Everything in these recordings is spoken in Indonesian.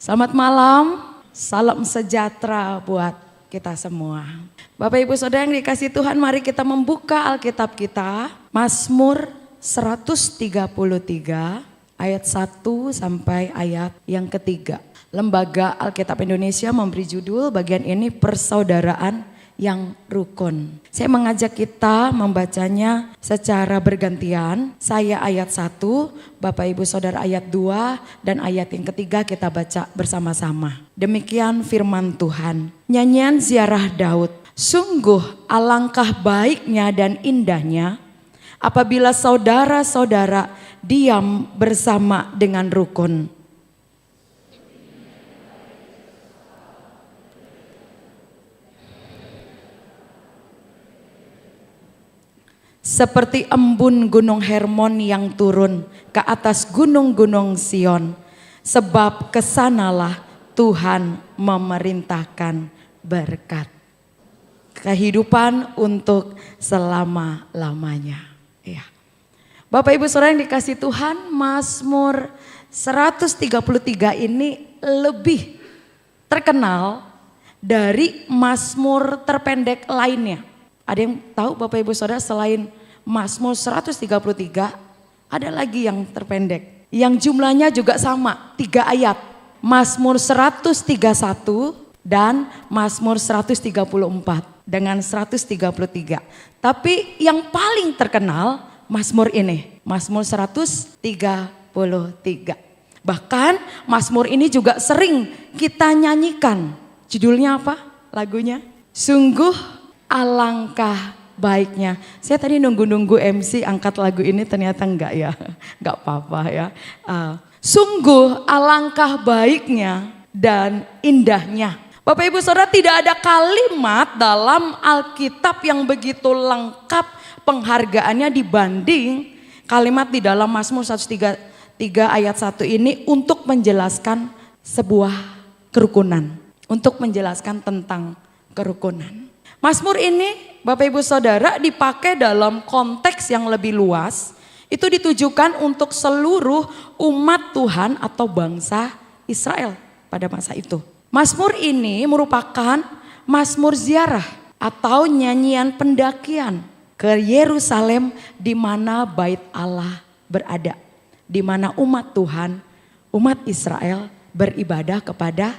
Selamat malam, salam sejahtera buat kita semua. Bapak Ibu Saudara yang dikasihi Tuhan, mari kita membuka Alkitab kita. Mazmur 133 ayat 1 sampai ayat yang ketiga. Lembaga Alkitab Indonesia memberi judul bagian ini persaudaraan yang rukun. Saya mengajak kita membacanya secara bergantian. Saya ayat 1, Bapak Ibu Saudara ayat 2, dan ayat yang ketiga kita baca bersama-sama. Demikian firman Tuhan. Nyanyian ziarah Daud. Sungguh alangkah baiknya dan indahnya apabila saudara-saudara diam bersama dengan rukun. Seperti embun gunung Hermon yang turun ke atas gunung-gunung Sion. Sebab kesanalah Tuhan memerintahkan berkat. Kehidupan untuk selama-lamanya. Ya. Bapak Ibu Saudara yang dikasihi Tuhan, Mazmur 133 ini lebih terkenal dari Mazmur terpendek lainnya. Ada yang tahu Bapak Ibu Saudara selain Mazmur 133 ada lagi yang terpendek. Yang jumlahnya juga sama 3 ayat. Mazmur 131 dan Mazmur 134 dengan 133. Tapi yang paling terkenal Mazmur ini. Mazmur 133. Bahkan Mazmur ini juga sering kita nyanyikan. Judulnya apa lagunya? Sungguh alangkah baiknya. Saya tadi nunggu MC angkat lagu ini, ternyata enggak ya. Enggak apa-apa ya. Sungguh alangkah baiknya dan indahnya. Bapak Ibu Saudara, tidak ada kalimat dalam Alkitab yang begitu lengkap penghargaannya dibanding kalimat di dalam Mazmur 133 ayat 1 ini untuk menjelaskan sebuah kerukunan. Untuk menjelaskan tentang kerukunan. Mazmur ini Bapak Ibu Saudara dipakai dalam konteks yang lebih luas. Itu ditujukan untuk seluruh umat Tuhan atau bangsa Israel pada masa itu. Mazmur ini merupakan mazmur ziarah atau nyanyian pendakian ke Yerusalem di mana bait Allah berada. Di mana umat Tuhan, umat Israel beribadah kepada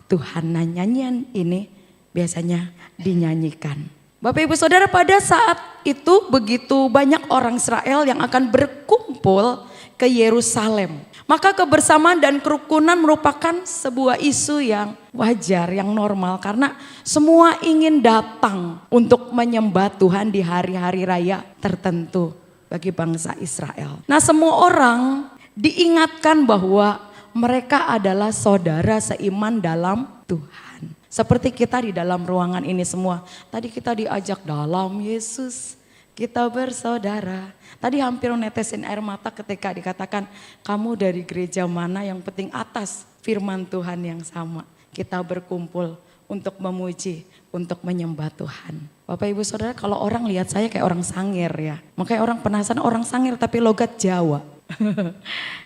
Tuhan. Nah, nyanyian ini biasanya dinyanyikan. Bapak Ibu Saudara, pada saat itu begitu banyak orang Israel yang akan berkumpul ke Yerusalem. Maka kebersamaan dan kerukunan merupakan sebuah isu yang wajar, yang normal. Karena semua ingin datang untuk menyembah Tuhan di hari-hari raya tertentu bagi bangsa Israel. Nah, semua orang diingatkan bahwa mereka adalah saudara seiman dalam Tuhan. Seperti kita di dalam ruangan ini semua. Tadi kita diajak dalam Yesus kita bersaudara. Tadi hampir menetesin air mata ketika dikatakan kamu dari gereja mana, yang penting atas firman Tuhan yang sama. Kita berkumpul untuk memuji, untuk menyembah Tuhan. Bapak Ibu Saudara, kalau orang lihat saya kayak orang sangir ya. Makanya orang penasaran, orang sangir tapi logat Jawa.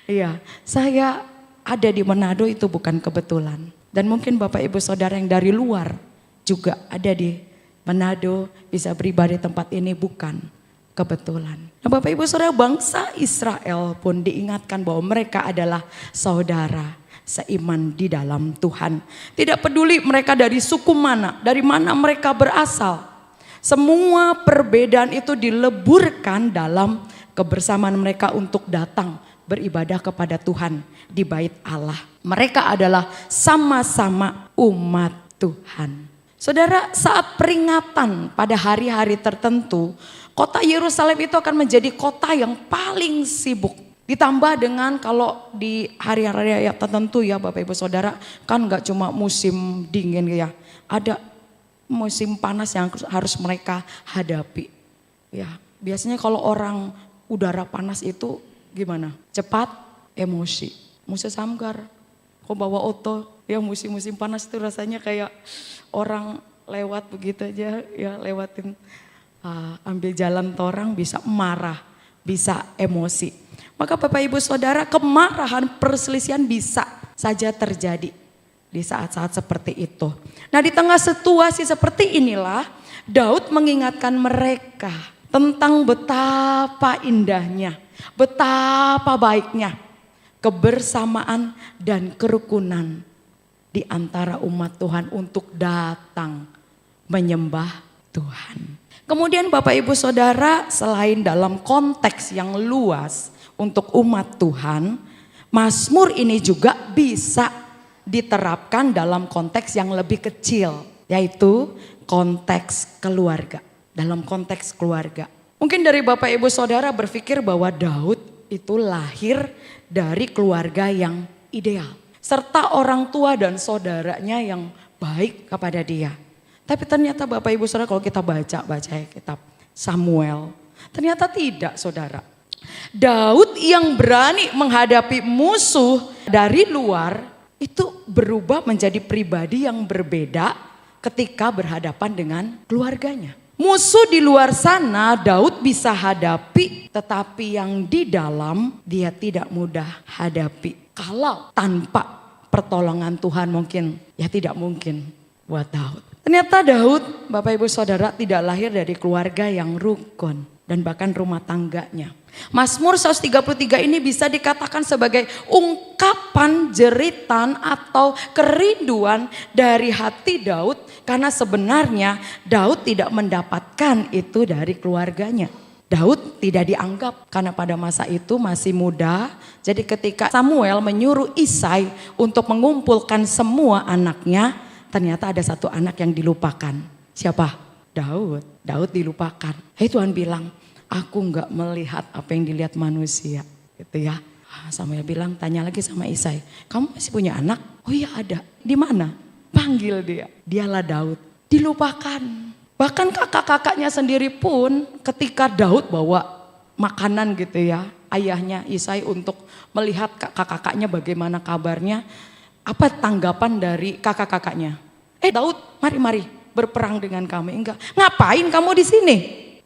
Iya, saya ada di Manado itu bukan kebetulan. Dan mungkin Bapak Ibu Saudara yang dari luar juga ada di Manado bisa beribadah di tempat ini bukan kebetulan. Nah, Bapak Ibu Saudara, bangsa Israel pun diingatkan bahwa mereka adalah saudara seiman di dalam Tuhan. Tidak peduli mereka dari suku mana, dari mana mereka berasal. Semua perbedaan itu dileburkan dalam kebersamaan mereka untuk datang beribadah kepada Tuhan di bait Allah. Mereka adalah sama-sama umat Tuhan. Saudara, saat peringatan pada hari-hari tertentu, kota Yerusalem itu akan menjadi kota yang paling sibuk. Ditambah dengan kalau di hari-hari tertentu ya Bapak Ibu Saudara, kan gak cuma musim dingin ya. Ada musim panas yang harus mereka hadapi. Ya, biasanya kalau orang udara panas itu gimana? Cepat emosi. Musa Samgar, kok bawa oto? Ya musim-musim panas itu rasanya kayak orang lewat begitu aja ya, lewatin ambil jalan torang bisa marah, bisa emosi. Maka Bapak Ibu Saudara, kemarahan, perselisihan bisa saja terjadi di saat-saat seperti itu. Nah, di tengah situasi seperti inilah Daud mengingatkan mereka tentang betapa indahnya, betapa baiknya kebersamaan dan kerukunan di antara umat Tuhan untuk datang menyembah Tuhan. Kemudian Bapak Ibu Saudara, selain dalam konteks yang luas untuk umat Tuhan, Mazmur ini juga bisa diterapkan dalam konteks yang lebih kecil, yaitu konteks keluarga. Dalam konteks keluarga. Mungkin dari Bapak Ibu Saudara berpikir bahwa Daud itu lahir dari keluarga yang ideal, serta orang tua dan saudaranya yang baik kepada dia. Tapi ternyata Bapak Ibu Saudara, kalau kita baca kitab Samuel, ternyata tidak, Saudara. Daud yang berani menghadapi musuh dari luar itu berubah menjadi pribadi yang berbeda ketika berhadapan dengan keluarganya. Musuh di luar sana Daud bisa hadapi, tetapi yang di dalam dia tidak mudah hadapi. Kalau tanpa pertolongan Tuhan mungkin ya tidak mungkin buat Daud. Ternyata Daud, Bapak Ibu Saudara, tidak lahir dari keluarga yang rukun dan bahkan rumah tangganya. Mazmur 133 ini bisa dikatakan sebagai ungkapan jeritan atau kerinduan dari hati Daud, karena sebenarnya Daud tidak mendapatkan itu dari keluarganya. Daud tidak dianggap karena pada masa itu masih muda. Jadi ketika Samuel menyuruh Isai untuk mengumpulkan semua anaknya, ternyata ada satu anak yang dilupakan. Siapa? Daud. Daud dilupakan. Tuhan bilang, aku enggak melihat apa yang dilihat manusia. Gitu ya. Samuel bilang, tanya lagi sama Isai, kamu masih punya anak? Oh iya ada. Di mana? Panggil dia. Dialah Daud. Dilupakan. Bahkan kakak-kakaknya sendiri pun ketika Daud bawa makanan gitu ya, ayahnya Isai untuk melihat kakak-kakaknya bagaimana kabarnya, apa tanggapan dari kakak-kakaknya? Daud, mari berperang dengan kami. Enggak. Ngapain kamu di sini?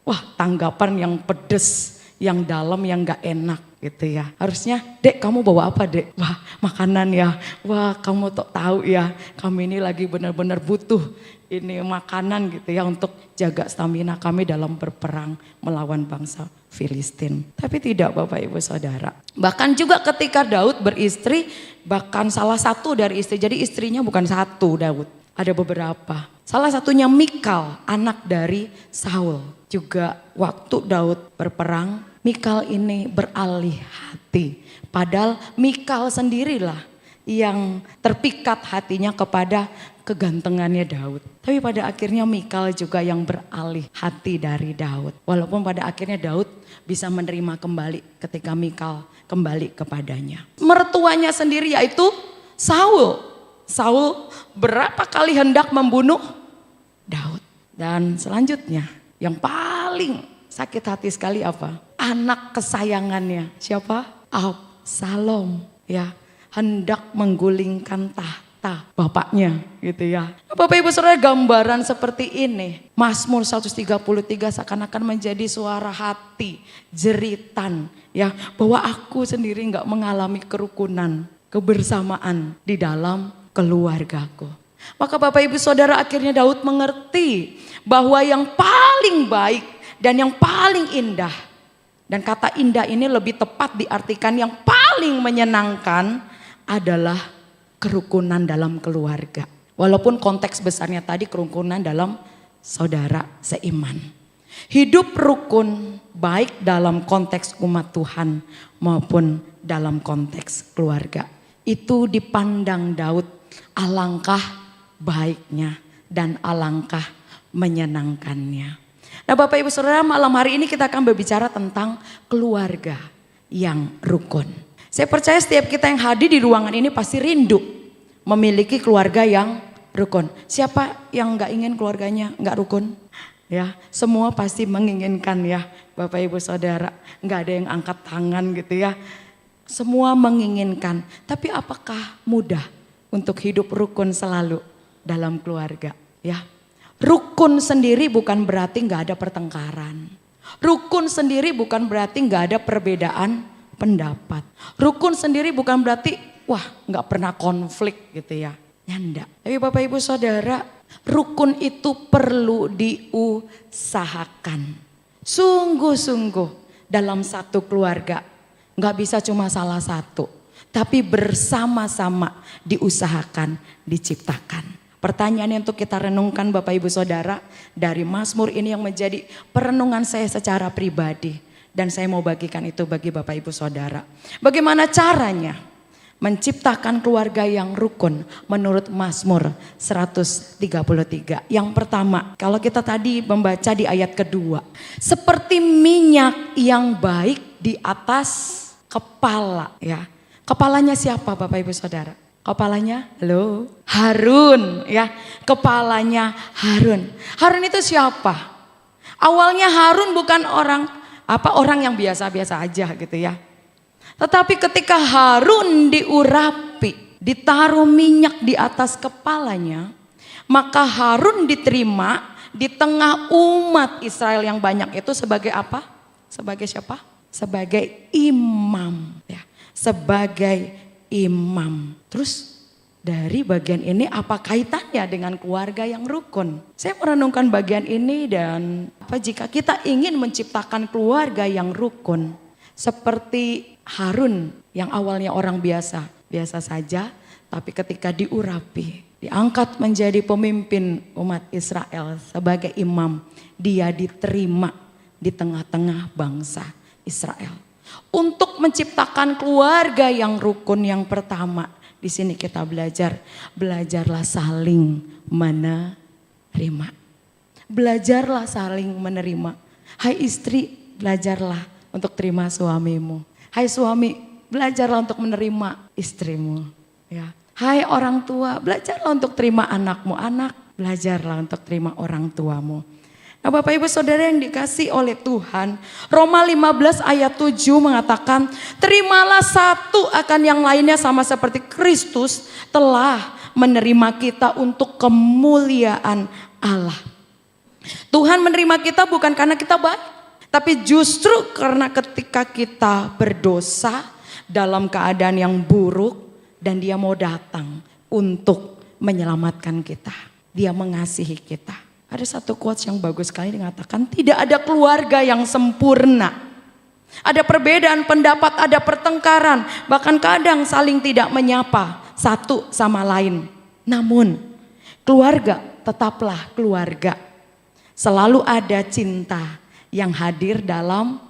Wah, tanggapan yang pedes, yang dalam, yang gak enak gitu ya. Harusnya, Dek, kamu bawa apa, Dek? Wah, makanan ya. Wah, kamu tahu ya, kami ini lagi benar-benar butuh ini makanan gitu ya untuk jaga stamina kami dalam berperang melawan bangsa Filistin. Tapi tidak, Bapak Ibu Saudara. Bahkan juga ketika Daud beristri, bahkan salah satu dari istri, jadi istrinya bukan satu Daud. Ada beberapa. Salah satunya Mikal, anak dari Saul. Juga waktu Daud berperang, Mikal ini beralih hati. Padahal Mikal sendirilah yang terpikat hatinya kepada kegantengannya Daud. Tapi pada akhirnya Mikal juga yang beralih hati dari Daud. Walaupun pada akhirnya Daud bisa menerima kembali ketika Mikal kembali kepadanya. Mertuanya sendiri yaitu Saul. Saul berapa kali hendak membunuh Daud. Dan selanjutnya yang paling sakit hati sekali apa? Anak kesayangannya. Siapa? Absalom. Ya, hendak menggulingkan tahta bapaknya gitu ya. Bapak Ibu Saudara, gambaran seperti ini Mazmur 133 seakan-akan menjadi suara hati, jeritan ya, bahwa aku sendiri enggak mengalami kerukunan, kebersamaan di dalam keluargaku. Maka Bapak Ibu Saudara, akhirnya Daud mengerti bahwa yang paling baik dan yang paling indah, dan kata indah ini lebih tepat diartikan yang paling menyenangkan, adalah kerukunan dalam keluarga. Walaupun konteks besarnya tadi kerukunan dalam saudara seiman. Hidup rukun baik dalam konteks umat Tuhan maupun dalam konteks keluarga. Itu dipandang Daud alangkah baiknya dan alangkah menyenangkannya. Nah, Bapak Ibu Saudara, malam hari ini kita akan berbicara tentang keluarga yang rukun. Saya percaya setiap kita yang hadir di ruangan ini pasti rindu memiliki keluarga yang rukun. Siapa yang gak ingin keluarganya gak rukun? Ya, semua pasti menginginkan ya Bapak Ibu Saudara. Gak ada yang angkat tangan gitu ya. Semua menginginkan. Tapi apakah mudah untuk hidup rukun selalu dalam keluarga? Ya, rukun sendiri bukan berarti gak ada pertengkaran. Rukun sendiri bukan berarti gak ada perbedaan pendapat. Rukun sendiri bukan berarti wah nggak pernah konflik gitu ya. Ya enggak. Tapi Bapak Ibu Saudara, rukun itu perlu diusahakan. Sungguh-sungguh dalam satu keluarga. Nggak bisa cuma salah satu. Tapi bersama-sama diusahakan, diciptakan. Pertanyaan yang untuk kita renungkan Bapak Ibu Saudara, dari Mazmur ini yang menjadi perenungan saya secara pribadi. Dan saya mau bagikan itu bagi Bapak Ibu Saudara. Bagaimana caranya menciptakan keluarga yang rukun menurut Mazmur 133. Yang pertama, kalau kita tadi membaca di ayat kedua. Seperti minyak yang baik di atas kepala ya. Kepalanya siapa Bapak Ibu Saudara? Kepalanya, halo, Harun ya. Kepalanya Harun. Harun itu siapa? Awalnya Harun bukan orang yang biasa-biasa aja gitu ya. Tetapi ketika Harun diurapi, ditaruh minyak di atas kepalanya, maka Harun diterima di tengah umat Israel yang banyak itu sebagai apa? Sebagai siapa? Sebagai imam ya. Sebagai imam. Terus dari bagian ini apa kaitannya dengan keluarga yang rukun? Saya merenungkan bagian ini dan jika kita ingin menciptakan keluarga yang rukun seperti Harun yang awalnya orang biasa saja, tapi ketika diurapi, diangkat menjadi pemimpin umat Israel sebagai imam, dia diterima di tengah-tengah bangsa Israel. Untuk menciptakan keluarga yang rukun yang pertama, di sini kita belajarlah saling menerima. Belajarlah saling menerima. Hai istri, belajarlah untuk terima suamimu. Hai suami, belajarlah untuk menerima istrimu. Ya. Hai orang tua, belajarlah untuk terima anakmu. Anak, belajarlah untuk terima orang tuamu. Nah Bapak Ibu Saudara yang dikasih oleh Tuhan, Roma 15 ayat 7 mengatakan, terimalah satu akan yang lainnya sama seperti Kristus telah menerima kita untuk kemuliaan Allah. Tuhan menerima kita bukan karena kita baik, tapi justru karena ketika kita berdosa dalam keadaan yang buruk dan dia mau datang untuk menyelamatkan kita. Dia mengasihi kita. Ada satu quotes yang bagus sekali mengatakan tidak ada keluarga yang sempurna. Ada perbedaan pendapat, ada pertengkaran, bahkan kadang saling tidak menyapa satu sama lain. Namun keluarga tetaplah keluarga. Selalu ada cinta yang hadir dalam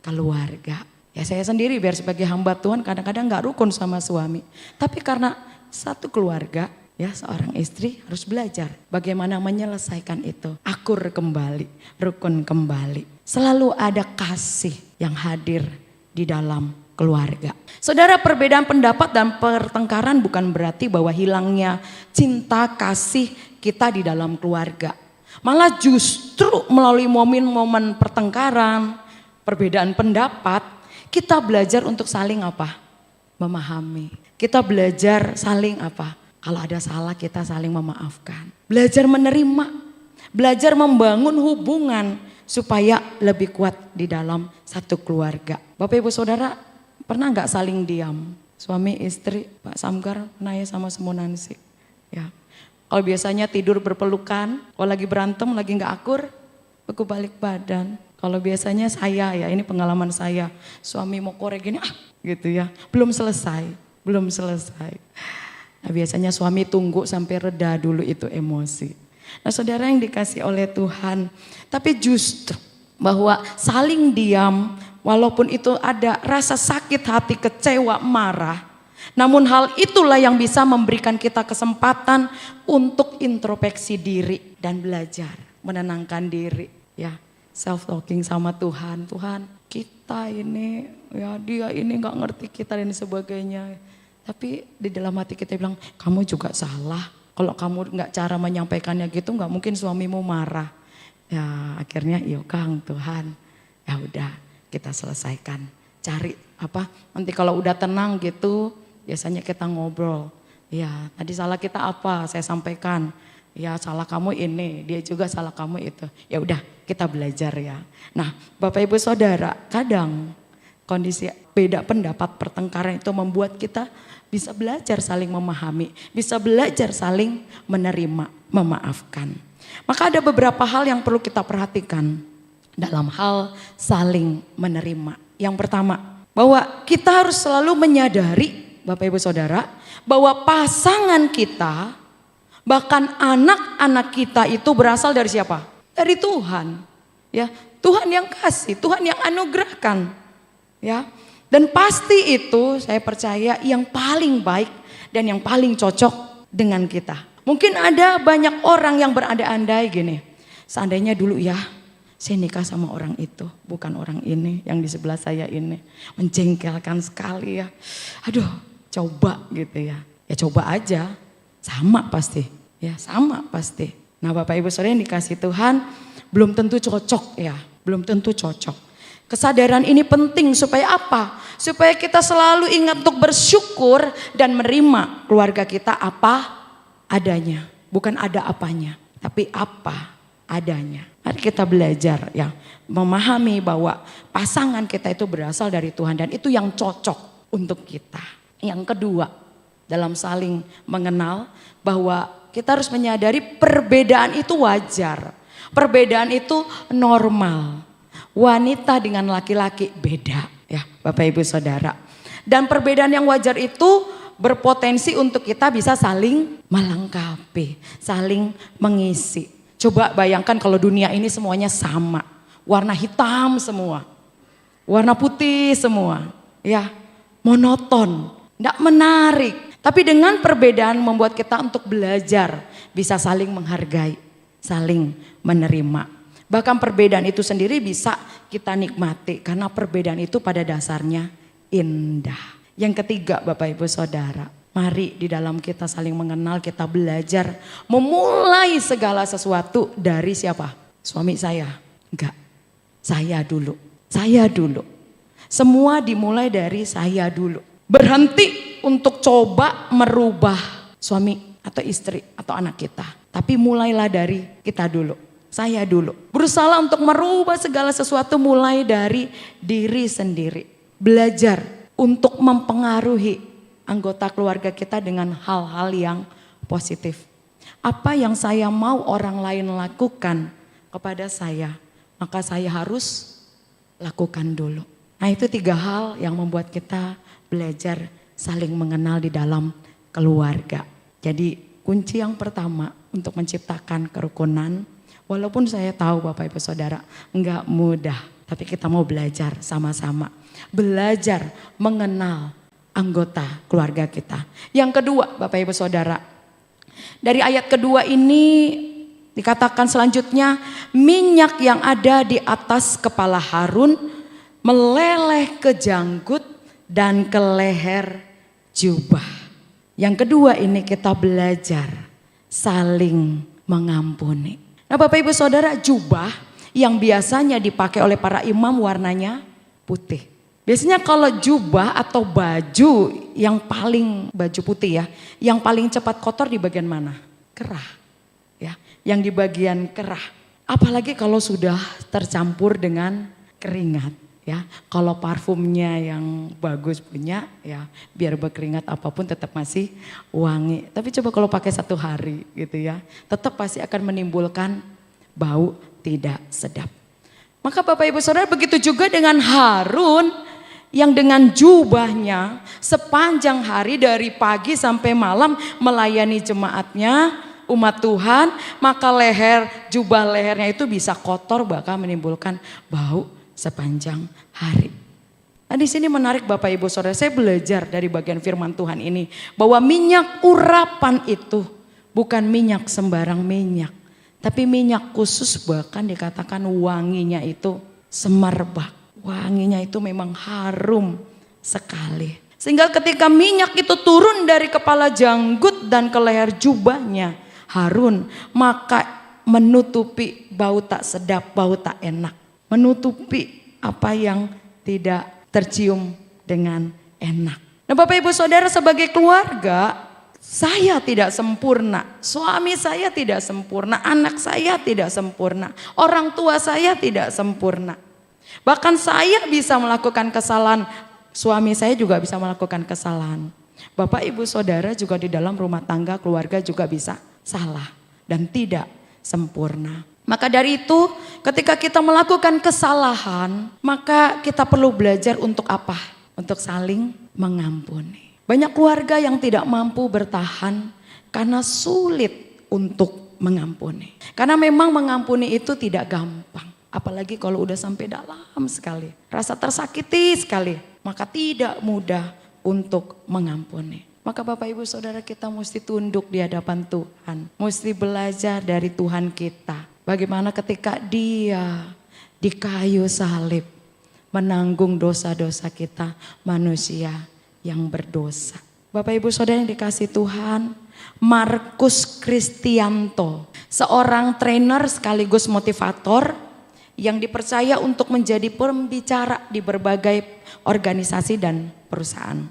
keluarga. Ya saya sendiri biar sebagai hamba Tuhan kadang-kadang gak rukun sama suami. Tapi karena satu keluarga, ya seorang istri harus belajar bagaimana menyelesaikan itu. Akur kembali, rukun kembali. Selalu ada kasih yang hadir di dalam keluarga. Saudara, perbedaan pendapat dan pertengkaran bukan berarti bahwa hilangnya cinta kasih kita di dalam keluarga. Malah justru melalui momen-momen pertengkaran, perbedaan pendapat, kita belajar untuk saling apa? Memahami. Kita belajar saling apa? Kalau ada salah kita saling memaafkan. Belajar menerima, belajar membangun hubungan supaya lebih kuat di dalam satu keluarga. Bapak Ibu Saudara pernah gak saling diam? Suami istri, Pak Samgar pernah ya sama Semunansi. Ya. Kalau biasanya tidur berpelukan, kalau lagi berantem lagi gak akur, aku balik badan. Kalau biasanya saya ya, ini pengalaman saya, suami mau korek gini gitu ya, belum selesai. Nah, biasanya suami tunggu sampai reda dulu itu emosi. Nah saudara yang dikasih oleh Tuhan, tapi justru bahwa saling diam walaupun itu ada rasa sakit hati, kecewa, marah. Namun hal itulah yang bisa memberikan kita kesempatan untuk introspeksi diri dan belajar menenangkan diri. Ya, self talking sama Tuhan. Tuhan, kita ini ya dia ini nggak ngerti kita dan sebagainya. Tapi di dalam hati kita bilang, kamu juga salah. Kalau kamu nggak cara menyampaikannya gitu, nggak mungkin suamimu marah. Ya akhirnya, yuk Kang Tuhan, ya udah kita selesaikan. Cari apa? Nanti kalau udah tenang gitu, biasanya kita ngobrol. Ya tadi salah kita apa? Saya sampaikan. Ya salah kamu ini, dia juga salah kamu itu. Ya udah kita belajar ya. Nah Bapak Ibu Saudara, kadang Kondisi beda pendapat, pertengkaran itu membuat kita bisa belajar saling memahami, bisa belajar saling menerima, memaafkan. Maka ada beberapa hal yang perlu kita perhatikan dalam hal saling menerima. Yang pertama, bahwa kita harus selalu menyadari, Bapak Ibu Saudara, bahwa pasangan kita, bahkan anak-anak kita itu berasal dari siapa? Dari Tuhan. Ya, Tuhan yang kasih, Tuhan yang anugerahkan. Ya. Dan pasti itu saya percaya yang paling baik dan yang paling cocok dengan kita. Mungkin ada banyak orang yang berandai-andai gini. Seandainya dulu ya, saya nikah sama orang itu, bukan orang ini yang di sebelah saya ini. Menjengkelkan sekali ya. Aduh, coba gitu ya. Ya coba aja, sama pasti. Ya sama pasti. Nah Bapak Ibu Saudara yang dikasih Tuhan, belum tentu cocok ya. Belum tentu cocok. Kesadaran ini penting supaya apa? Supaya kita selalu ingat untuk bersyukur dan menerima keluarga kita apa adanya. Bukan ada apanya, tapi apa adanya. Mari kita belajar ya, memahami bahwa pasangan kita itu berasal dari Tuhan dan itu yang cocok untuk kita. Yang kedua, dalam saling mengenal bahwa kita harus menyadari perbedaan itu wajar. Perbedaan itu normal. Wanita dengan laki-laki beda ya Bapak Ibu Saudara. Dan perbedaan yang wajar itu berpotensi untuk kita bisa saling melengkapi, saling mengisi. Coba bayangkan kalau dunia ini semuanya sama. Warna hitam semua, warna putih semua, ya monoton, tidak menarik. Tapi dengan perbedaan membuat kita untuk belajar bisa saling menghargai, saling menerima. Bahkan perbedaan itu sendiri bisa kita nikmati karena perbedaan itu pada dasarnya indah. Yang ketiga Bapak Ibu Saudara, mari di dalam kita saling mengenal kita belajar memulai segala sesuatu dari siapa? Suami saya? Enggak, saya dulu. Saya dulu. Semua dimulai dari saya dulu. Berhenti untuk coba merubah suami atau istri atau anak kita. Tapi mulailah dari kita dulu. Saya dulu berusaha untuk merubah segala sesuatu mulai dari diri sendiri. Belajar untuk mempengaruhi anggota keluarga kita dengan hal-hal yang positif. Apa yang saya mau orang lain lakukan kepada saya, maka saya harus lakukan dulu. Nah itu 3 hal yang membuat kita belajar saling mengenal di dalam keluarga. Jadi kunci yang pertama untuk menciptakan kerukunan. Walaupun saya tahu Bapak Ibu Saudara enggak mudah, tapi kita mau belajar sama-sama. Belajar mengenal anggota keluarga kita. Yang kedua Bapak Ibu Saudara, dari ayat kedua ini dikatakan selanjutnya, minyak yang ada di atas kepala Harun meleleh ke janggut dan ke leher jubah. Yang kedua ini kita belajar saling mengampuni. Nah Bapak Ibu Saudara, jubah yang biasanya dipakai oleh para imam warnanya putih. Biasanya kalau jubah atau baju yang paling, baju putih ya, yang paling cepat kotor di bagian mana? Kerah. Ya, yang di bagian kerah. Apalagi kalau sudah tercampur dengan keringat. Ya, kalau parfumnya yang bagus punya, ya biar berkeringat apapun tetap masih wangi. Tapi coba kalau pakai 1 hari gitu ya, tetap pasti akan menimbulkan bau tidak sedap. Maka Bapak Ibu Saudara begitu juga dengan Harun yang dengan jubahnya sepanjang hari dari pagi sampai malam melayani jemaatnya, umat Tuhan, maka jubah lehernya itu bisa kotor bahkan menimbulkan bau sepanjang hari. Nah di sini menarik Bapak Ibu Saudara, saya belajar dari bagian firman Tuhan ini bahwa minyak urapan itu bukan minyak sembarang minyak, tapi minyak khusus, bahkan dikatakan wanginya itu semerbak. Wanginya itu memang harum sekali. Sehingga ketika minyak itu turun dari kepala janggut dan ke leher jubahnya Harun, maka menutupi bau tak sedap, bau tak enak. Menutupi apa yang tidak tercium dengan enak. Nah Bapak Ibu Saudara, sebagai keluarga saya tidak sempurna, suami saya tidak sempurna, anak saya tidak sempurna, orang tua saya tidak sempurna. Bahkan saya bisa melakukan kesalahan, suami saya juga bisa melakukan kesalahan. Bapak ibu saudara juga di dalam rumah tangga keluarga juga bisa salah dan tidak sempurna. Maka dari itu ketika kita melakukan kesalahan maka kita perlu belajar untuk apa? Untuk saling mengampuni. Banyak keluarga yang tidak mampu bertahan karena sulit untuk mengampuni. Karena memang mengampuni itu tidak gampang. Apalagi kalau udah sampai dalam sekali. Rasa tersakiti sekali. Maka tidak mudah untuk mengampuni. Maka Bapak Ibu Saudara kita mesti tunduk di hadapan Tuhan. Mesti belajar dari Tuhan kita. Bagaimana ketika Dia di kayu salib menanggung dosa-dosa kita manusia yang berdosa. Bapak Ibu Saudara yang dikasih Tuhan, Markus Kristianto, seorang trainer sekaligus motivator yang dipercaya untuk menjadi pembicara di berbagai organisasi dan perusahaan.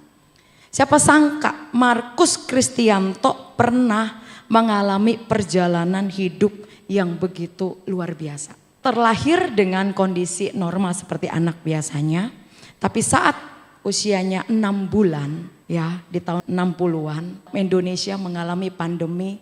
Siapa sangka Markus Kristianto pernah mengalami perjalanan hidup yang begitu luar biasa. Terlahir dengan kondisi normal seperti anak biasanya, tapi saat usianya 6 bulan ya di tahun 60-an Indonesia mengalami pandemi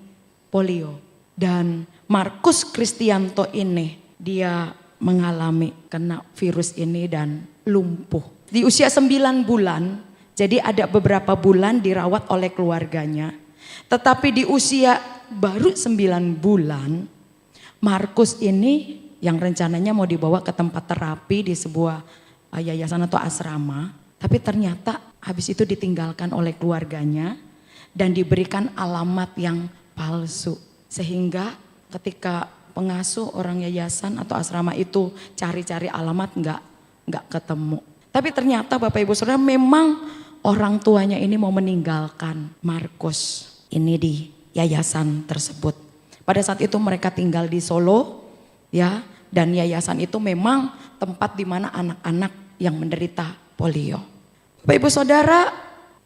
polio. Dan Markus Kristianto ini dia mengalami kena virus ini dan lumpuh. Di usia 9 bulan, jadi ada beberapa bulan dirawat oleh keluarganya. Tetapi di usia baru 9 bulan, Markus ini yang rencananya mau dibawa ke tempat terapi di sebuah yayasan atau asrama. Tapi ternyata habis itu ditinggalkan oleh keluarganya dan diberikan alamat yang palsu. Sehingga ketika pengasuh orang yayasan atau asrama itu cari-cari alamat nggak ketemu. Tapi ternyata Bapak Ibu Saudara memang orang tuanya ini mau meninggalkan Markus ini di yayasan tersebut. Pada saat itu mereka tinggal di Solo ya, dan yayasan itu memang tempat di mana anak-anak yang menderita polio. Bapak Ibu Saudara,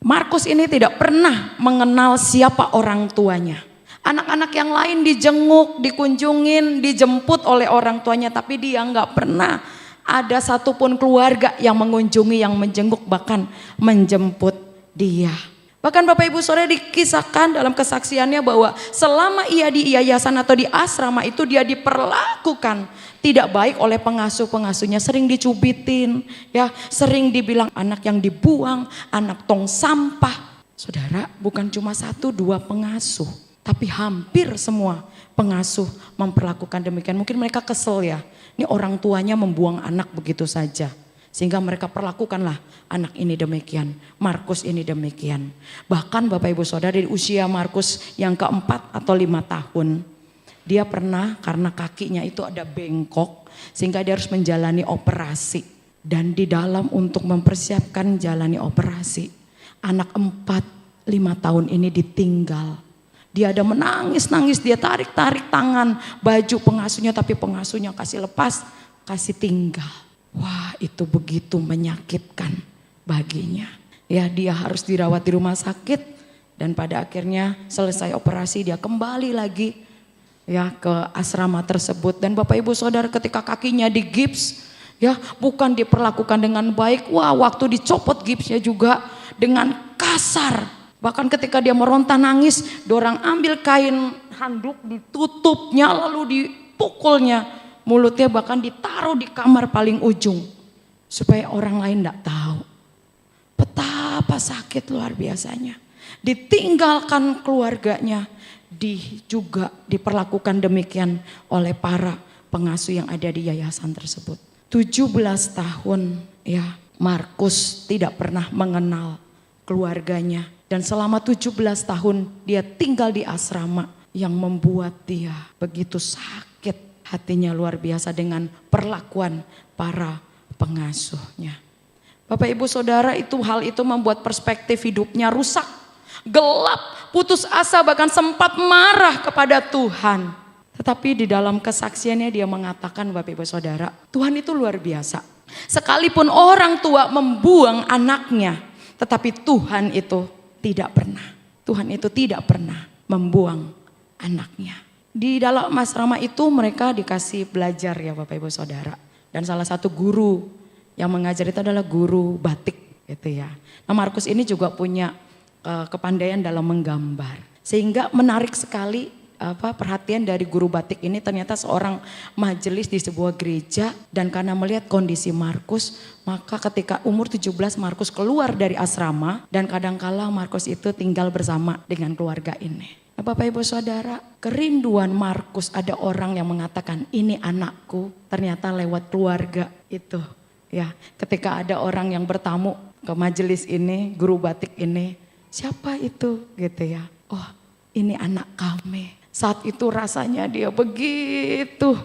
Markus ini tidak pernah mengenal siapa orang tuanya. Anak-anak yang lain dijenguk, dikunjungin, dijemput oleh orang tuanya, tapi dia nggak pernah ada satupun keluarga yang mengunjungi, yang menjenguk, bahkan menjemput dia. Bahkan Bapak Ibu Saudara dikisahkan dalam kesaksiannya bahwa selama ia di yayasan atau di asrama itu dia diperlakukan tidak baik oleh pengasuh-pengasuhnya, sering dicubitin, ya, sering dibilang anak yang dibuang, anak tong sampah. Saudara, bukan cuma 1-2 pengasuh, tapi hampir semua pengasuh memperlakukan demikian. Mungkin mereka kesel ya, ini orang tuanya membuang anak begitu saja. Sehingga mereka perlakukanlah anak ini demikian, Markus ini demikian. Bahkan Bapak Ibu Saudara di usia Markus yang keempat atau 5 tahun. Dia pernah karena kakinya itu ada bengkok sehingga dia harus menjalani operasi. Dan di dalam untuk mempersiapkan jalani operasi, anak 4-5 tahun ini ditinggal. Dia ada menangis-nangis, dia tarik-tarik tangan baju pengasuhnya tapi pengasuhnya kasih lepas, kasih tinggal. Wah, itu begitu menyakitkan baginya. Ya, dia harus dirawat di rumah sakit dan pada akhirnya selesai operasi dia kembali lagi ya ke asrama tersebut. Dan Bapak Ibu Saudara ketika kakinya digips ya bukan diperlakukan dengan baik. Wah, waktu dicopot gipsnya juga dengan kasar. Bahkan ketika dia meronta nangis, dorang ambil kain handuk ditutupnya lalu dipukulnya. Mulutnya bahkan ditaruh di kamar paling ujung supaya orang lain tidak tahu. Betapa sakit luar biasanya. Ditinggalkan keluarganya, juga diperlakukan demikian oleh para pengasuh yang ada di yayasan tersebut. 17 tahun ya, Markus tidak pernah mengenal keluarganya dan selama 17 tahun dia tinggal di asrama yang membuat dia begitu sakit. Hatinya luar biasa dengan perlakuan para pengasuhnya. Bapak Ibu Saudara, hal itu membuat perspektif hidupnya rusak, gelap, putus asa, bahkan sempat marah kepada Tuhan. Tetapi di dalam kesaksiannya dia mengatakan, Bapak Ibu Saudara, Tuhan itu luar biasa. Sekalipun orang tua membuang anaknya, tetapi Tuhan itu tidak pernah. Tuhan itu tidak pernah membuang anaknya. Di dalam asrama itu mereka dikasih belajar ya Bapak Ibu Saudara. Dan salah satu guru yang mengajar itu adalah guru batik gitu ya. Nah Markus ini juga punya kepandaian dalam menggambar. Sehingga menarik sekali perhatian dari guru batik ini, ternyata seorang majelis di sebuah gereja, dan karena melihat kondisi Markus, maka ketika umur 17 Markus keluar dari asrama, dan kadangkala Markus itu tinggal bersama dengan keluarga ini. Nah, Bapak Ibu Saudara, kerinduan Markus ada orang yang mengatakan ini anakku, ternyata lewat keluarga itu. Ya, ketika ada orang yang bertamu ke majelis ini, guru batik ini, siapa itu gitu ya. Oh, ini anak kami. Saat itu rasanya dia begitu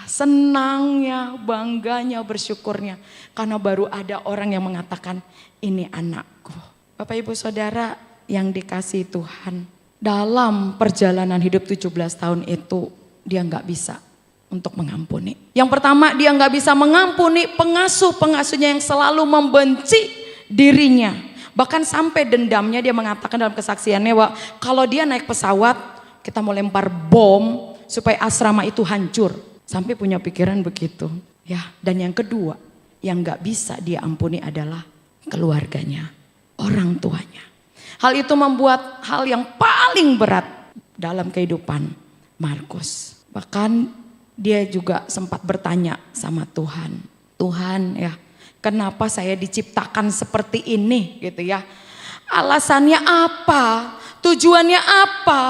senangnya, bangganya, bersyukurnya. Karena baru ada orang yang mengatakan ini anakku. Bapak Ibu Saudara yang dikasihi Tuhan, dalam perjalanan hidup 17 tahun itu dia gak bisa untuk mengampuni. Yang pertama, dia gak bisa mengampuni pengasuh-pengasuhnya yang selalu membenci dirinya. Bahkan sampai dendamnya dia mengatakan dalam kesaksiannya bahwa kalau dia naik pesawat, kita mau lempar bom supaya asrama itu hancur. Sampai punya pikiran begitu. Ya, dan yang kedua yang gak bisa dia ampuni adalah keluarganya, orang tuanya. Hal itu membuat hal yang paling berat dalam kehidupan Markus. Bahkan dia juga sempat bertanya sama Tuhan. Tuhan ya, kenapa saya diciptakan seperti ini gitu ya. Alasannya apa? Tujuannya apa?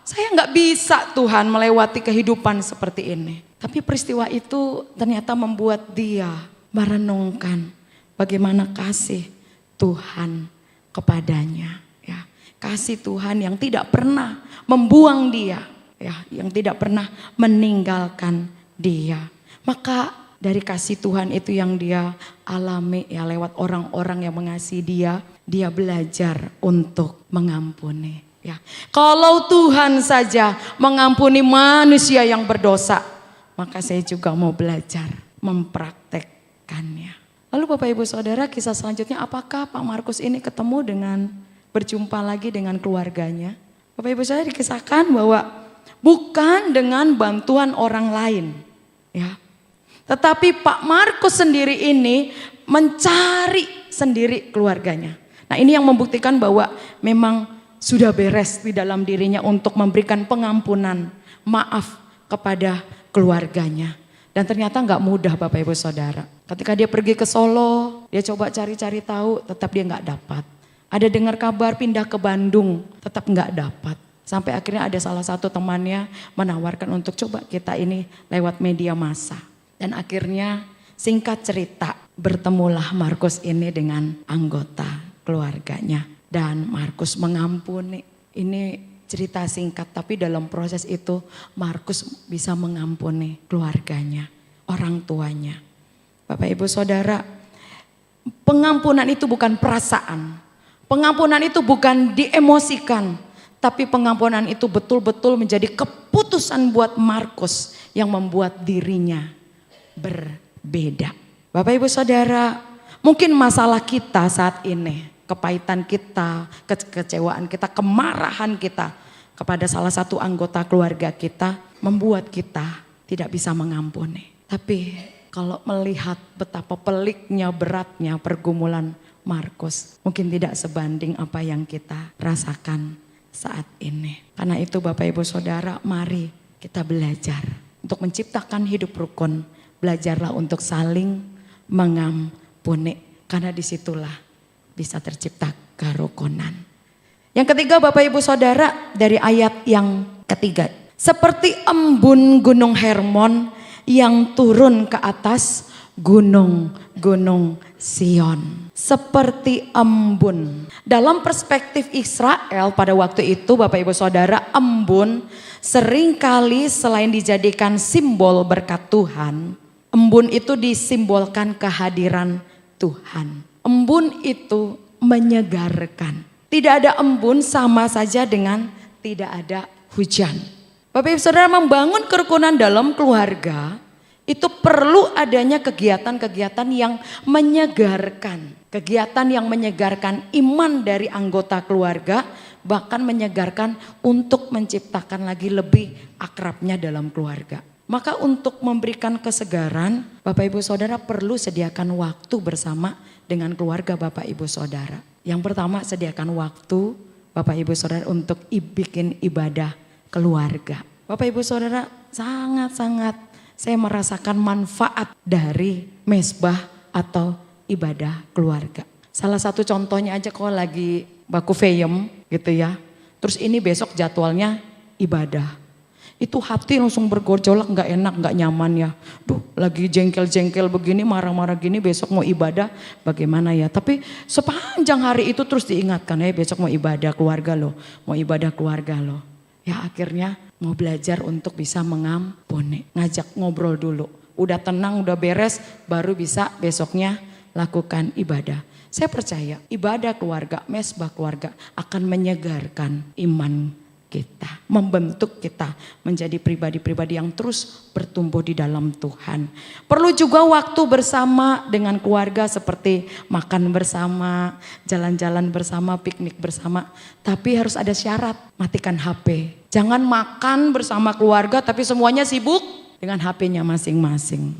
Saya gak bisa Tuhan melewati kehidupan seperti ini. Tapi peristiwa itu ternyata membuat dia merenungkan bagaimana kasih Tuhan kepadanya. Ya, kasih Tuhan yang tidak pernah membuang dia. Ya, yang tidak pernah meninggalkan dia. Maka dari kasih Tuhan itu yang dia alami ya lewat orang-orang yang mengasihi dia, dia belajar untuk mengampuni. Ya, kalau Tuhan saja mengampuni manusia yang berdosa, maka saya juga mau belajar mempraktekkannya. Lalu Bapak Ibu Saudara, kisah selanjutnya apakah Pak Markus ini ketemu dengan berjumpa lagi dengan keluarganya? Bapak Ibu Saudara, dikisahkan bahwa bukan dengan bantuan orang lain, ya. Tetapi Pak Markus sendiri ini mencari sendiri keluarganya. Nah, ini yang membuktikan bahwa memang sudah beres di dalam dirinya untuk memberikan pengampunan, maaf kepada keluarganya. Dan ternyata gak mudah Bapak Ibu Saudara. Ketika dia pergi ke Solo, dia coba cari-cari tahu, tetap dia gak dapat. Ada dengar kabar pindah ke Bandung, tetap gak dapat. Sampai akhirnya ada salah satu temannya menawarkan untuk coba kita ini lewat media massa. Dan akhirnya singkat cerita bertemulah Markus ini dengan anggota keluarganya. Dan Markus mengampuni. Ini cerita singkat tapi dalam proses itu Markus bisa mengampuni keluarganya, orang tuanya. Bapak Ibu Saudara, pengampunan itu bukan perasaan. Pengampunan itu bukan diemosikan. Tapi pengampunan itu betul-betul menjadi keputusan buat Markus yang membuat dirinya berbeda. Bapak Ibu Saudara, mungkin masalah kita saat ini, kepahitan kita, kekecewaan kita, kemarahan kita kepada salah satu anggota keluarga kita membuat kita tidak bisa mengampuni. Tapi kalau melihat betapa peliknya, beratnya pergumulan Markus, mungkin tidak sebanding apa yang kita rasakan saat ini. Karena itu Bapak Ibu Saudara, mari kita belajar untuk menciptakan hidup rukun. Belajarlah untuk saling mengampuni. Karena disitulah bisa tercipta kerukunan. Yang ketiga Bapak Ibu Saudara, dari ayat yang ketiga. Seperti embun gunung Hermon yang turun ke atas gunung-gunung Sion. Seperti embun. Dalam perspektif Israel pada waktu itu Bapak Ibu Saudara, embun seringkali selain dijadikan simbol berkat Tuhan, embun itu disimbolkan kehadiran Tuhan. Embun itu menyegarkan. Tidak ada embun sama saja dengan tidak ada hujan. Bapak Ibu Saudara, membangun kerukunan dalam keluarga itu perlu adanya kegiatan-kegiatan yang menyegarkan. Kegiatan yang menyegarkan iman dari anggota keluarga, bahkan menyegarkan untuk menciptakan lagi lebih akrabnya dalam keluarga. Maka untuk memberikan kesegaran, Bapak Ibu Saudara perlu sediakan waktu bersama dengan keluarga Bapak Ibu Saudara. Yang pertama, sediakan waktu Bapak Ibu Saudara untuk bikin ibadah keluarga. Bapak Ibu Saudara, sangat-sangat saya merasakan manfaat dari mesbah atau ibadah keluarga. Salah satu contohnya aja kalau lagi baku feyem gitu ya. Terus ini besok jadwalnya ibadah. Itu hati langsung bergejolak, gak enak, gak nyaman ya. Duh, lagi jengkel-jengkel begini, marah-marah gini, besok mau ibadah bagaimana ya. Tapi sepanjang hari itu terus diingatkan, besok mau ibadah keluarga loh, mau ibadah keluarga loh. Ya akhirnya mau belajar untuk bisa mengampuni, ngajak ngobrol dulu. Udah tenang, udah beres, baru bisa besoknya lakukan ibadah. Saya percaya ibadah keluarga, mesbah keluarga akan menyegarkan iman kita, membentuk kita menjadi pribadi-pribadi yang terus bertumbuh di dalam Tuhan. Perlu juga waktu bersama dengan keluarga seperti makan bersama, jalan-jalan bersama, piknik bersama. Tapi harus ada syarat, matikan HP. Jangan makan bersama keluarga tapi semuanya sibuk dengan HP-nya masing-masing.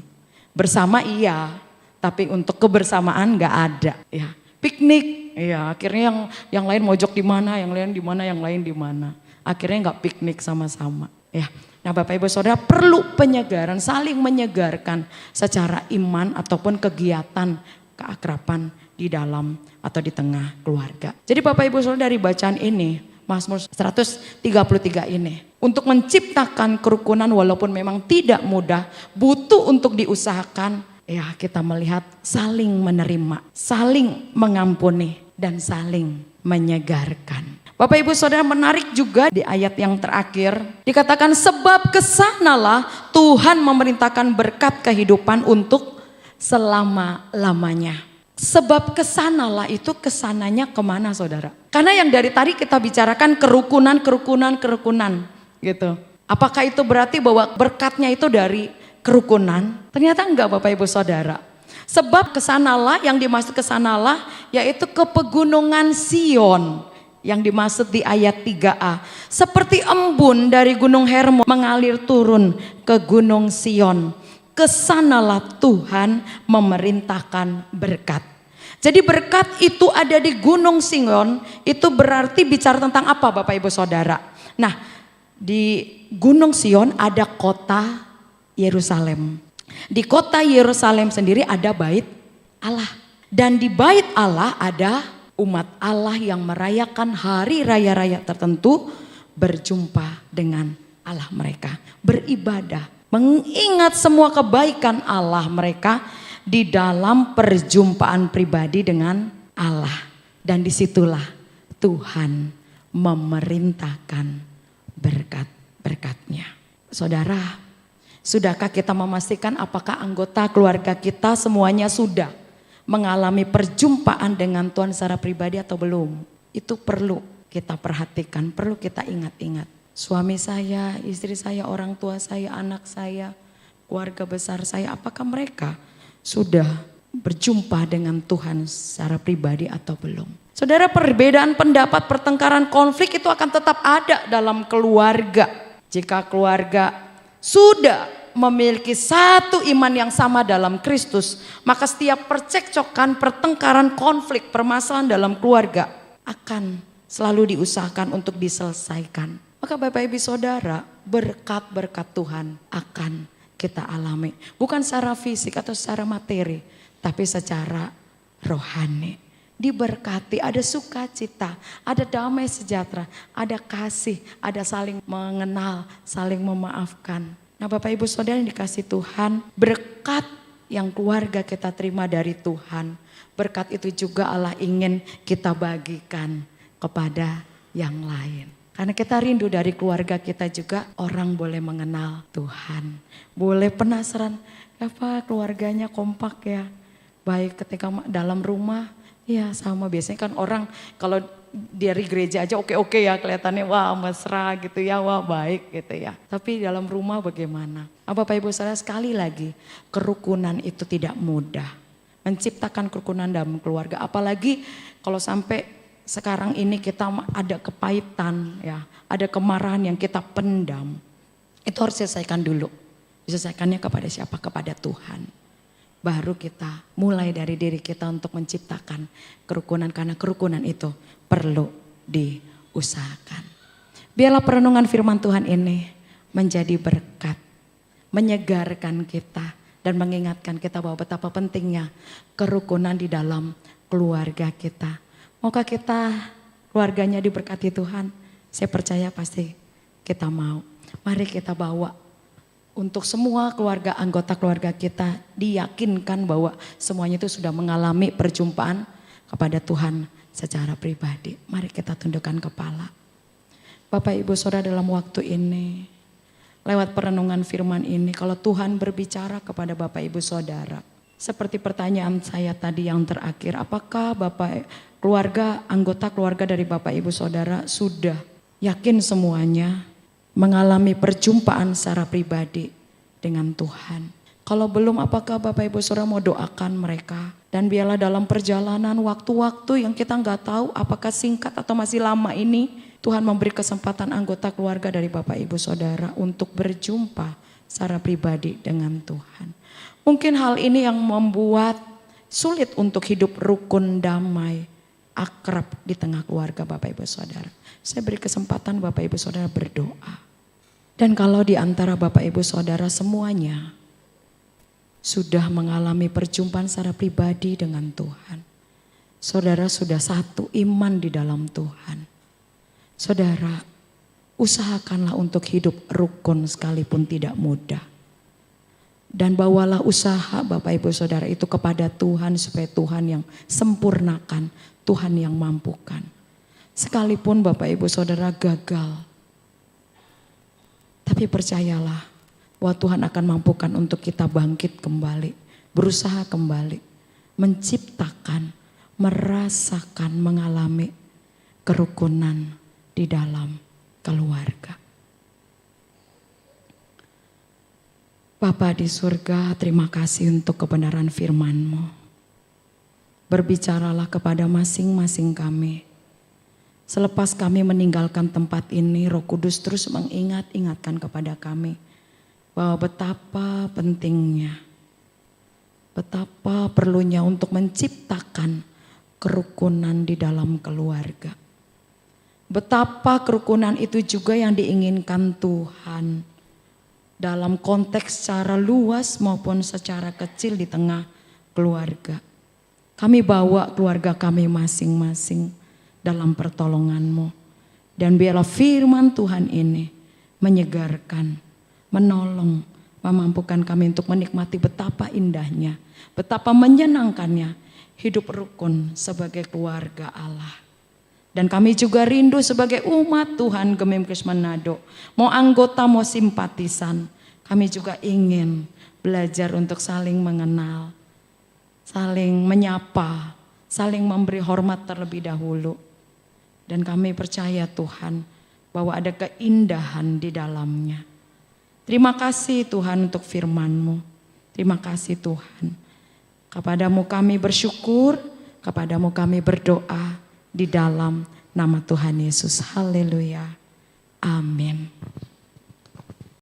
Bersama iya, tapi untuk kebersamaan gak ada ya. Piknik, ya akhirnya yang lain mojok di mana, yang lain di mana, yang lain di mana. Akhirnya nggak piknik sama-sama ya. Nah Bapak Ibu Saudara perlu penyegaran, saling menyegarkan secara iman ataupun kegiatan keakraban di dalam atau di tengah keluarga. Jadi Bapak Ibu Saudara dari bacaan ini, Mazmur 133 ini, untuk menciptakan kerukunan walaupun memang tidak mudah, butuh untuk diusahakan. Ya kita melihat saling menerima, saling mengampuni dan saling menyegarkan. Bapak Ibu Saudara menarik juga di ayat yang terakhir dikatakan sebab kesanalah Tuhan memerintahkan berkat kehidupan untuk selama-lamanya. Sebab kesanalah itu kesananya kemana saudara? Karena yang dari tadi kita bicarakan kerukunan gitu. Apakah itu berarti bahwa berkatnya itu dari kerukunan? Ternyata enggak Bapak Ibu Saudara. Sebab kesanalah, yang dimaksud kesanalah yaitu ke pegunungan Sion. Yang dimaksud di ayat 3a. Seperti embun dari gunung Hermon mengalir turun ke gunung Sion. Kesanalah Tuhan memerintahkan berkat. Jadi berkat itu ada di gunung Sion. Itu berarti bicara tentang apa Bapak Ibu Saudara? Nah di gunung Sion ada kota Yerusalem. Di kota Yerusalem sendiri ada bait Allah. Dan di bait Allah ada umat Allah yang merayakan hari raya-raya tertentu berjumpa dengan Allah mereka. Beribadah, mengingat semua kebaikan Allah mereka di dalam perjumpaan pribadi dengan Allah. Dan disitulah Tuhan memerintahkan berkat-berkatnya. Saudara, sudahkah kita memastikan apakah anggota keluarga kita semuanya sudah mengalami perjumpaan dengan Tuhan secara pribadi atau belum? Itu perlu kita perhatikan, perlu kita ingat-ingat. Suami saya, istri saya, orang tua saya, anak saya, keluarga besar saya, apakah mereka sudah berjumpa dengan Tuhan secara pribadi atau belum? Saudara, perbedaan pendapat, pertengkaran, konflik itu akan tetap ada dalam keluarga. Jika keluarga sudah memiliki satu iman yang sama dalam Kristus, maka setiap percekcokan, pertengkaran, konflik, permasalahan dalam keluarga akan selalu diusahakan untuk diselesaikan. Maka Bapak Ibu Saudara, berkat-berkat Tuhan akan kita alami. Bukan secara fisik atau secara materi, tapi secara rohani. Diberkati, ada sukacita, ada damai sejahtera, ada kasih, ada saling mengenal, saling memaafkan. Nah Bapak Ibu Saudara yang dikasih Tuhan, berkat yang keluarga kita terima dari Tuhan, berkat itu juga Allah ingin kita bagikan kepada yang lain. Karena kita rindu dari keluarga kita juga orang boleh mengenal Tuhan. Boleh penasaran, apa keluarganya kompak ya. Baik ketika dalam rumah, ya sama biasanya kan orang kalau dari gereja aja oke-oke ya kelihatannya wah mesra gitu ya, wah baik gitu ya. Tapi dalam rumah bagaimana? Bapak Ibu Saudara sekali lagi kerukunan itu tidak mudah. Menciptakan kerukunan dalam keluarga apalagi kalau sampai sekarang ini kita ada kepahitan ya, ada kemarahan yang kita pendam. Itu harus selesaikan dulu. Diselesaikannya kepada siapa? Kepada Tuhan. Baru kita mulai dari diri kita untuk menciptakan kerukunan, karena kerukunan itu perlu diusahakan. Biarlah perenungan firman Tuhan ini menjadi berkat, menyegarkan kita dan mengingatkan kita bahwa betapa pentingnya kerukunan di dalam keluarga kita. Maukah kita keluarganya diberkati Tuhan? Saya percaya pasti kita mau. Mari kita bawa untuk semua keluarga, anggota keluarga kita, diyakinkan bahwa semuanya itu sudah mengalami perjumpaan kepada Tuhan secara pribadi. Mari kita tundukkan kepala. Bapak Ibu Saudara, dalam waktu ini, lewat perenungan firman ini, kalau Tuhan berbicara kepada Bapak Ibu Saudara, seperti pertanyaan saya tadi yang terakhir, apakah keluarga, anggota keluarga dari Bapak Ibu Saudara sudah yakin semuanya mengalami perjumpaan secara pribadi dengan Tuhan? Kalau belum, apakah Bapak Ibu Saudara mau doakan mereka? Dan biarlah dalam perjalanan waktu-waktu yang kita nggak tahu apakah singkat atau masih lama ini, Tuhan memberi kesempatan anggota keluarga dari Bapak Ibu Saudara untuk berjumpa secara pribadi dengan Tuhan. Mungkin hal ini yang membuat sulit untuk hidup rukun, damai, akrab di tengah keluarga Bapak Ibu Saudara. Saya beri kesempatan Bapak Ibu Saudara berdoa. Dan kalau di antara Bapak Ibu Saudara semuanya sudah mengalami perjumpaan secara pribadi dengan Tuhan, saudara sudah satu iman di dalam Tuhan, saudara usahakanlah untuk hidup rukun sekalipun tidak mudah. Dan bawalah usaha Bapak Ibu Saudara itu kepada Tuhan supaya Tuhan yang sempurnakan, Tuhan yang mampukan. Sekalipun Bapak Ibu Saudara gagal, tapi percayalah bahwa Tuhan akan mampukan untuk kita bangkit kembali, berusaha kembali, menciptakan, merasakan, mengalami kerukunan di dalam keluarga. Bapa di surga, terima kasih untuk kebenaran firman-Mu. Berbicaralah kepada masing-masing kami. Selepas kami meninggalkan tempat ini, Roh Kudus terus mengingat-ingatkan kepada kami bahwa betapa pentingnya, betapa perlunya untuk menciptakan kerukunan di dalam keluarga. Betapa kerukunan itu juga yang diinginkan Tuhan dalam konteks secara luas maupun secara kecil di tengah keluarga. Kami bawa keluarga kami masing-masing dalam pertolongan-Mu. Dan biarlah firman Tuhan ini menyegarkan, menolong, memampukan kami untuk menikmati betapa indahnya, betapa menyenangkannya hidup rukun sebagai keluarga Allah. Dan kami juga rindu sebagai umat Tuhan Gemim Manado, mau anggota mau simpatisan, kami juga ingin belajar untuk saling mengenal, saling menyapa, saling memberi hormat terlebih dahulu. Dan kami percaya Tuhan bahwa ada keindahan di dalamnya. Terima kasih Tuhan untuk firman-Mu. Terima kasih Tuhan. Kepadamu kami bersyukur, kepadamu kami berdoa di dalam nama Tuhan Yesus. Haleluya. Amin.